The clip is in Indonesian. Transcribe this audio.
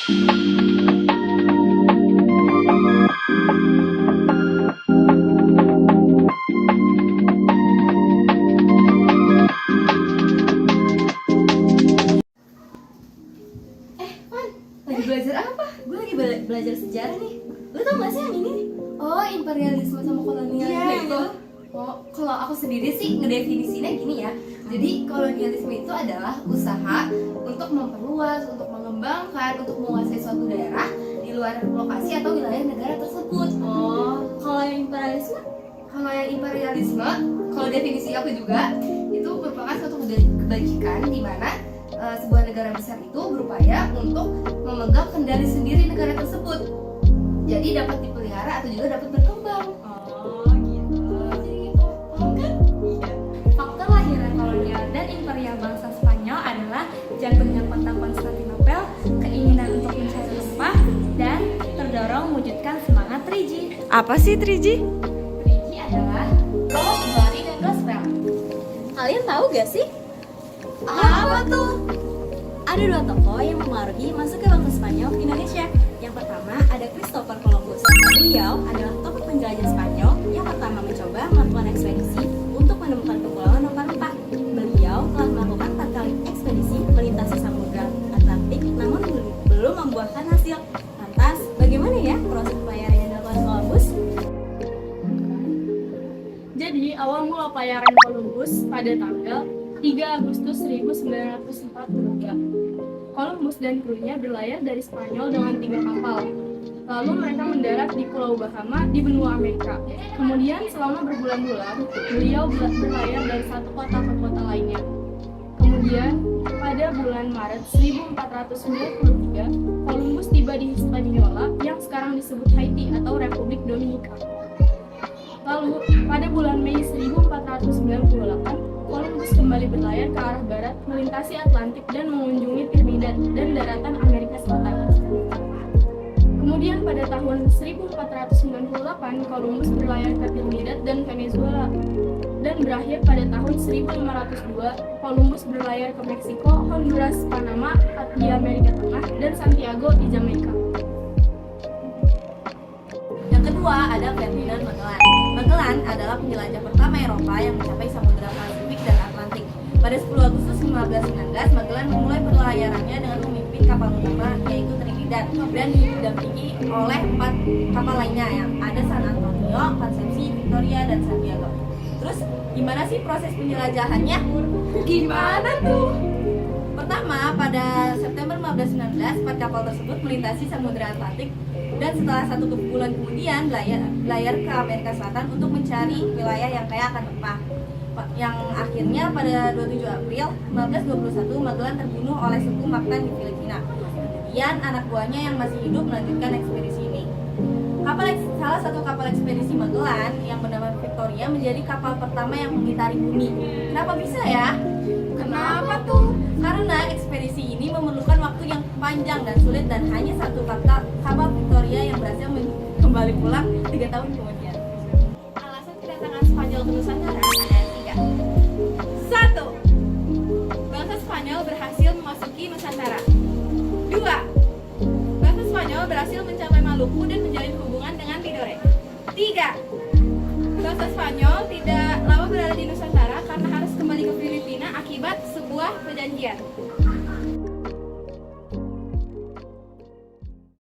Lagi belajar apa? Gue lagi belajar sejarah nih. Lu tau gak sih yang ini nih? Oh, imperialisme sama kolonialisme itu. Oh, kalau aku sendiri sih ngedefinisinya gini ya. Jadi kolonialisme itu adalah usaha untuk memperluas, untuk mengembangkan, untuk menguasai suatu daerah di luar lokasi atau wilayah negara tersebut. Oh, kalau yang imperialisme? Kalau yang imperialisme, kalau definisi aku juga, itu merupakan suatu kebajikan di mana sebuah negara besar itu berupaya untuk memegang kendali sendiri negara tersebut. Jadi dapat dipelihara atau juga dapat berkembang. Oh, gitu. Jadi gitu. Paham kan? Iya. Faktor lahiran kolonial dan imperial bangsa Spanyol adalah jatuhnya kota Konstantinopel, keinginan untuk mencari rempah, dan terdorong mewujudkan semangat 3G. Apa sih 3G? 3G adalah Rose, Glory, dan Roosevelt. Kalian tahu gak sih? Apa tuh? Ada dua tokoh yang memengaruhi masuk ke bangsa Spanyol ke Indonesia. Yang pertama ada Christopher Columbus. Beliau adalah tokoh penjelajah Spanyol yang pertama mencoba melakukan ekspedisi untuk menemukan kepulauan rempah-rempah. Beliau telah melakukan 4 kali ekspedisi melintasi Samudra Atlantik, namun belum membuahkan hasil. Lantas, bagaimana ya proses pelayaran yang dilakukan Columbus? Jadi, awal mula pelayaran Columbus pada tanggal 3 Agustus 1943. Columbus dan krunya berlayar dari Spanyol dengan 3 kapal. Lalu mereka mendarat di Pulau Bahama di benua Amerika. Kemudian selama berbulan-bulan, beliau berlayar dari satu kota ke kota lainnya. Kemudian, pada bulan Maret 1493, Columbus tiba di Hispaniola yang sekarang disebut Haiti atau Republik Dominika. Lalu, pada bulan Mei 1498, Columbus kembali berlayar ke arah barat, melintasi Atlantik dan mengunjungi Trinidad dan daratan Amerika Selatan. Kemudian pada tahun 1498, Columbus berlayar ke Trinidad dan Venezuela. Dan berakhir pada tahun 1502, Columbus berlayar ke Meksiko, Honduras, Panama di Amerika Tengah, dan Santiago di Jamaika. Yang kedua ada Ferdinand Magellan. Magellan adalah penjelajah pertama Eropa yang mencapai Samudra Pasifik dan Atlantik. Pada 10 Agustus 1519, Magellan memulai pelayarannya dengan memimpin kapal utama yaitu Trinidad dan didampingi oleh 4 kapal lainnya yang ada San Antonio, Concepción, Victoria, dan Santiago. Terus gimana sih proses penjelajahannya? Gimana tuh? Pertama, pada September 1519, 4 kapal tersebut melintasi Samudra Atlantik dan setelah 1 bulan kemudian berlayar ke Amerika Selatan untuk mencari wilayah yang kaya akan rempah. Yang akhirnya pada 27 April 1921 Magellan terbunuh oleh suku Mactan di Filipina. Kemudian anak buahnya yang masih hidup melanjutkan ekspedisi ini. Salah satu kapal ekspedisi Magellan yang bernama Victoria menjadi kapal pertama yang mengitari bumi. Kenapa bisa ya? Kenapa tuh? Karena ekspedisi ini memerlukan waktu yang panjang dan sulit dan hanya satu kapal Victoria yang berhasil kembali pulang 3 tahun kemudian. Alasan kedatangan Spanyol ke Nusantara ada 3. 1. Bangsa Spanyol berhasil memasuki Nusantara. 2. Bangsa Spanyol berhasil mencapai Maluku dan menjalin hubungan dengan Tidore. 3. Bangsa Spanyol tidak lama berada di Nusantara karena harus kembali ke Filipina akibat sebuah perjanjian.